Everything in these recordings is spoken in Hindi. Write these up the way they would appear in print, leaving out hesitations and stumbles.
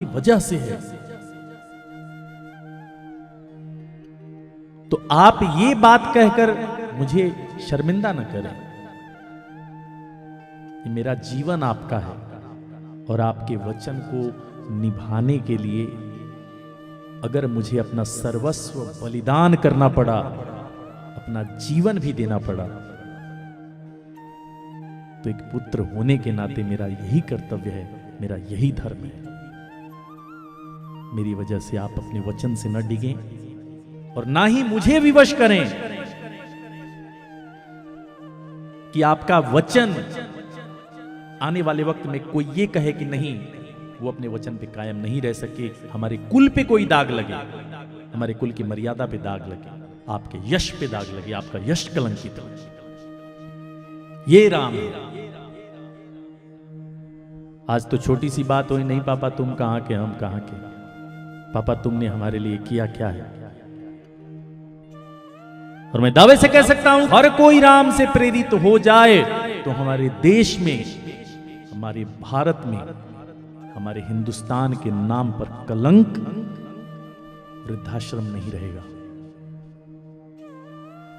वजह से है। तो आप ये बात कहकर मुझे शर्मिंदा न करें। ये मेरा जीवन आपका है और आपके वचन को निभाने के लिए अगर मुझे अपना सर्वस्व बलिदान करना पड़ा, अपना जीवन भी देना पड़ा, तो एक पुत्र होने के नाते मेरा यही कर्तव्य है, मेरा यही धर्म है। मेरी वजह से आप अपने वचन से न डिगें और ना ही मुझे विवश करें कि आपका वचन आने वाले वक्त में कोई ये कहे कि नहीं, वो अपने वचन पे कायम नहीं रह सके, हमारे कुल पे कोई दाग लगे, हमारे कुल की मर्यादा पे दाग लगे, आपके यश पे दाग लगे, आपका यश कलंकित हो। ये राम है। आज तो छोटी सी बात हुई, नहीं पापा तुम कहां के हम कहां के, पापा तुमने हमारे लिए किया क्या है। और मैं दावे से कह सकता हूं हर कोई राम से प्रेरित हो जाए तो हमारे देश में, हमारे भारत में, हमारे हिंदुस्तान के नाम पर कलंक, वृद्धाश्रम नहीं रहेगा।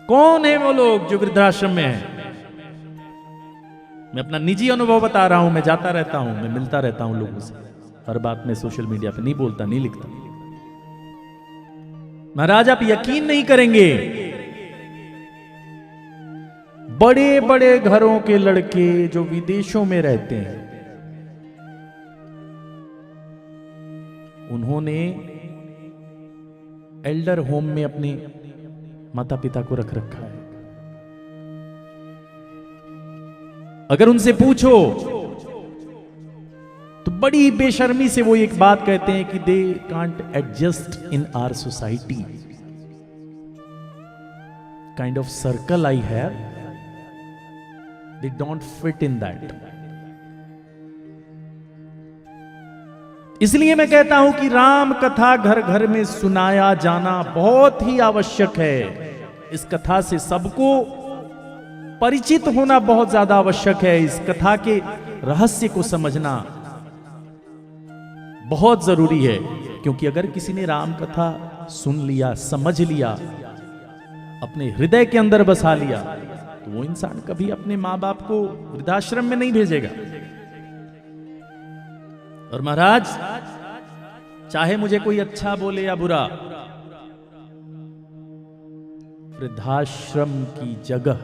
कौन है वो लोग जो वृद्धाश्रम में हैं? मैं अपना निजी अनुभव बता रहा हूं, मैं जाता रहता हूं, मैं मिलता रहता हूं लोगों से, हर बात में सोशल मीडिया पे नहीं बोलता, नहीं लिखता। महाराज आप यकीन नहीं करेंगे, बड़े बड़े घरों के लड़के जो विदेशों में रहते हैं, उन्होंने एल्डर होम में अपने माता पिता को रख रखा है। अगर उनसे पूछो तो बड़ी बेशर्मी से वो एक बात कहते हैं कि they can't adjust in our society, kind of circle I have, they don't fit in that. इसलिए मैं कहता हूं कि राम कथा घर घर में सुनाया जाना बहुत ही आवश्यक है। इस कथा से सबको परिचित होना बहुत ज्यादा आवश्यक है। इस कथा के रहस्य को समझना बहुत जरूरी है, क्योंकि अगर किसी ने राम कथा सुन लिया, समझ लिया, अपने हृदय के अंदर बसा लिया, तो वो इंसान कभी अपने मां बाप को वृद्धाश्रम में नहीं भेजेगा। और महाराज चाहे मुझे कोई अच्छा बोले या बुरा, वृद्धाश्रम की जगह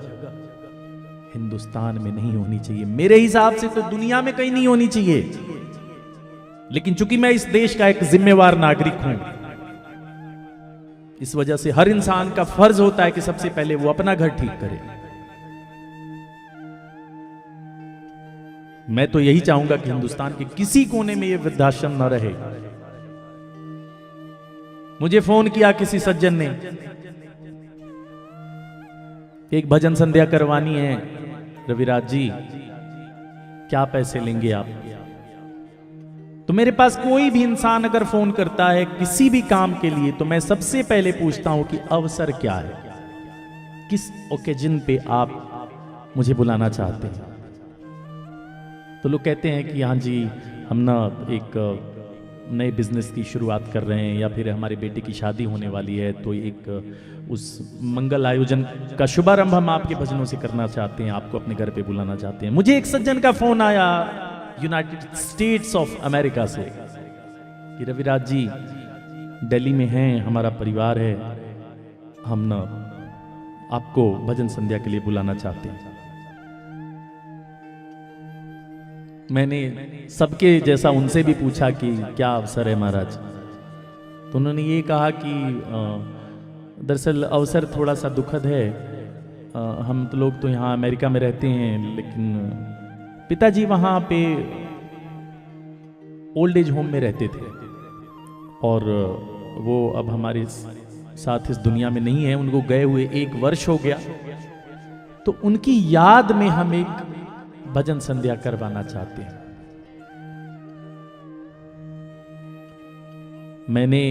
हिंदुस्तान में नहीं होनी चाहिए। मेरे हिसाब से तो दुनिया में कहीं नहीं होनी चाहिए, लेकिन चूंकि मैं इस देश का एक जिम्मेवार नागरिक हूं, इस वजह से हर इंसान का फर्ज होता है कि सबसे पहले वो अपना घर ठीक करे। मैं तो यही चाहूंगा कि हिंदुस्तान के किसी कोने में ये वृद्धाश्रम न रहे। मुझे फोन किया किसी सज्जन ने, एक भजन संध्या करवानी है रविराज जी, क्या पैसे लेंगे आप? तो मेरे पास कोई भी इंसान अगर फोन करता है किसी भी काम के लिए, तो मैं सबसे पहले पूछता हूं कि अवसर क्या है, किस ओकेजन पे आप मुझे बुलाना चाहते हैं। तो लोग कहते हैं कि हाँ जी हम ना एक नए बिजनेस की शुरुआत कर रहे हैं, या फिर हमारे बेटे की शादी होने वाली है, तो एक उस मंगल आयोजन का शुभारंभ हम आपके भजनों से करना चाहते हैं, आपको अपने घर पे बुलाना चाहते हैं। मुझे एक सज्जन का फोन आया यूनाइटेड स्टेट्स ऑफ अमेरिका से कि रविराज जी दिल्ली में हैं, हमारा परिवार है, हम ना आपको भजन संध्या के लिए बुलाना चाहते हैं। मैंने सबके जैसा उनसे भी पूछा कि क्या अवसर है महाराज, तो उन्होंने ये कहा कि दरअसल अवसर थोड़ा सा दुखद है, हम तो लोग तो यहाँ अमेरिका में रहते हैं, लेकिन पिताजी वहाँ पे ओल्ड एज होम में रहते थे और वो अब हमारे साथ इस दुनिया में नहीं है, उनको गए हुए 1 वर्ष हो गया, तो उनकी याद में हम एक भजन संध्या करवाना चाहते हैं। मैंने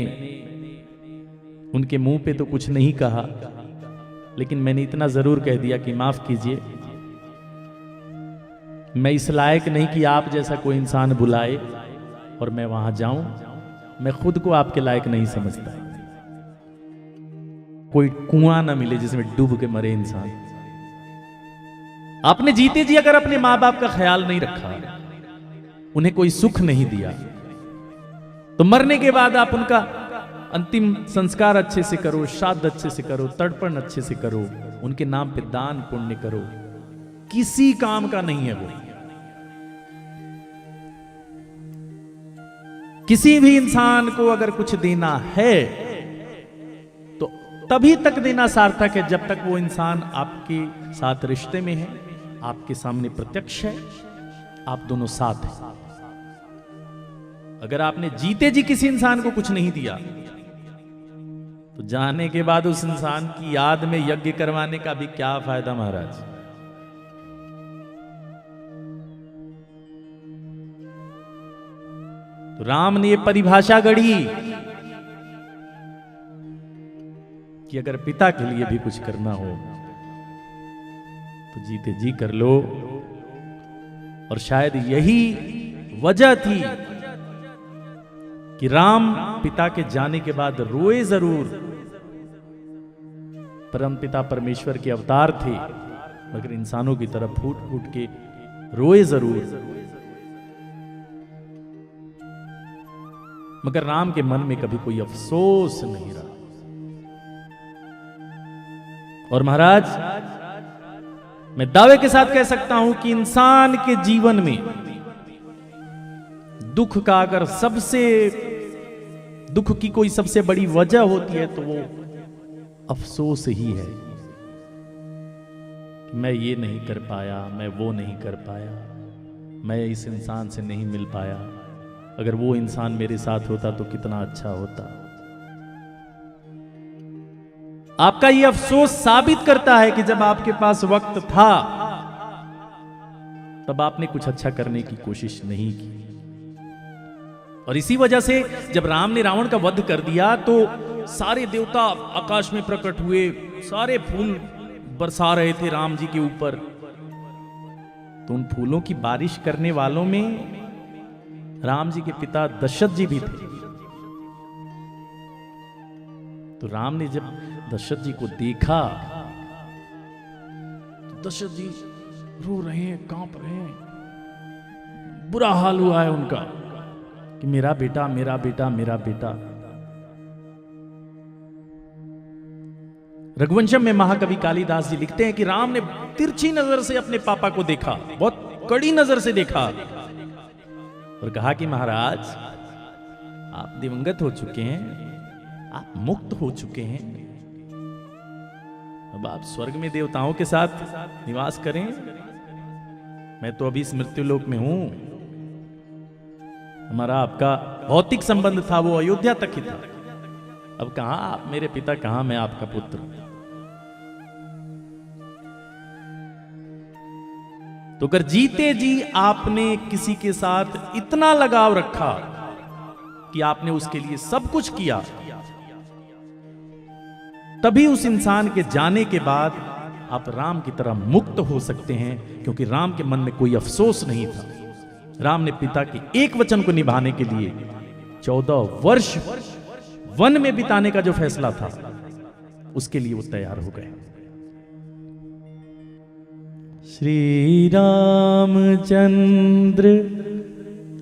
उनके मुंह पे तो कुछ नहीं कहा, लेकिन मैंने इतना जरूर कह दिया कि माफ कीजिए, मैं इस लायक नहीं कि आप जैसा कोई इंसान बुलाए, और मैं वहां जाऊं, मैं खुद को आपके लायक नहीं समझता। कोई कुआं ना मिले जिसमें डूब के मरे इंसान। आपने जीते जी अगर अपने मां बाप का ख्याल नहीं रखा, उन्हें कोई सुख नहीं दिया, तो मरने के बाद आप उनका अंतिम संस्कार अच्छे से करो, श्राद्ध अच्छे से करो, तर्पण अच्छे से करो, उनके नाम पे दान पुण्य करो, किसी काम का नहीं है वो। किसी भी इंसान को अगर कुछ देना है तो तभी तक देना सार्थक है जब तक वो इंसान आपके साथ रिश्ते में है, आपके सामने प्रत्यक्ष है, आप दोनों साथ हैं। अगर आपने जीते जी किसी इंसान को कुछ नहीं दिया तो जाने के बाद उस इंसान की याद में यज्ञ करवाने का भी क्या फायदा महाराज। तो राम ने ये परिभाषा गढ़ी कि अगर पिता के लिए भी कुछ करना हो तो जीते जी कर लो। और शायद यही वजह थी कि राम पिता के जाने के बाद रोए जरूर, परम पिता परमेश्वर के अवतार थे, मगर इंसानों की तरफ फूट फूट के रोए जरूर, मगर राम के मन में कभी कोई अफसोस नहीं रहा। और महाराज, मैं दावे के साथ कह सकता हूं कि इंसान के जीवन में दुख का अगर दुख की कोई सबसे बड़ी वजह होती है तो वो अफसोस ही है। मैं ये नहीं कर पाया, मैं वो नहीं कर पाया, मैं इस इंसान से नहीं मिल पाया, अगर वो इंसान मेरे साथ होता तो कितना अच्छा होता। आपका ये अफसोस साबित करता है कि जब आपके पास वक्त था तब आपने कुछ अच्छा करने की कोशिश नहीं की। और इसी वजह से जब राम ने रावण का वध कर दिया तो सारे देवता आकाश में प्रकट हुए, सारे फूल बरसा रहे थे राम जी के ऊपर। तो उन फूलों की बारिश करने वालों में राम जी के पिता दशरथ जी भी थे। तो राम ने जब दशरथ जी को देखा तो दशरथ जी रो रहे हैं, कांप रहे हैं, बुरा हाल हुआ है उनका कि मेरा बेटा, मेरा बेटा, मेरा बेटा। रघुवंशम में महाकवि कालिदास जी लिखते हैं कि राम ने तिरछी नजर से अपने पापा को देखा, बहुत कड़ी नजर से देखा और कहा कि महाराज, आप दिवंगत हो चुके हैं, आप मुक्त हो चुके हैं, अब आप स्वर्ग में देवताओं के साथ निवास करें, मैं तो अभी मृत्यु लोक में हूं। हमारा आपका भौतिक संबंध था वो अयोध्या तक ही था, अब कहां आप मेरे पिता, कहां मैं आपका पुत्र। तो अगर जीते जी आपने किसी के साथ इतना लगाव रखा कि आपने उसके लिए सब कुछ किया, तभी उस इंसान के जाने के बाद आप राम की तरह मुक्त हो सकते हैं, क्योंकि राम के मन में कोई अफसोस नहीं था। राम ने पिता के एक वचन को निभाने के लिए 14 वर्ष वन में बिताने का जो फैसला था, उसके लिए वो तैयार हो गए। श्री रामचंद्र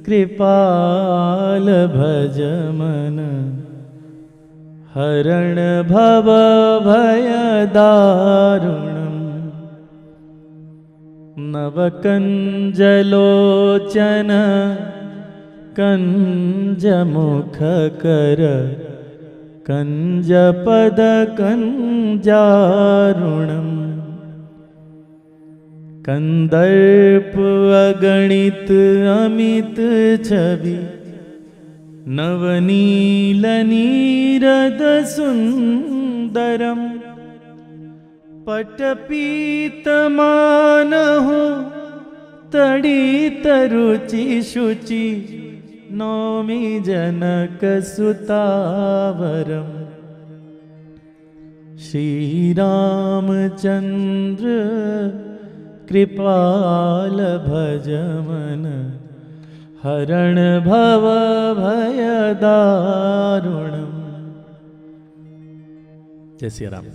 कृपाल भज मन, हरण भव भय दारुणम्, नव कंजलोचन कंज मुख कर, कंज पद कंजारुणम्, कंदर्प अगणित अमित छवि, नवनील नीरद सुंदरम, पटपीत मानहु तड़ित रुचि शुचि, नौमि जनक सुतावरम। श्री रामचंद्र कृपाल भज मन, हरण भव भय दारुणम। जय श्री राम।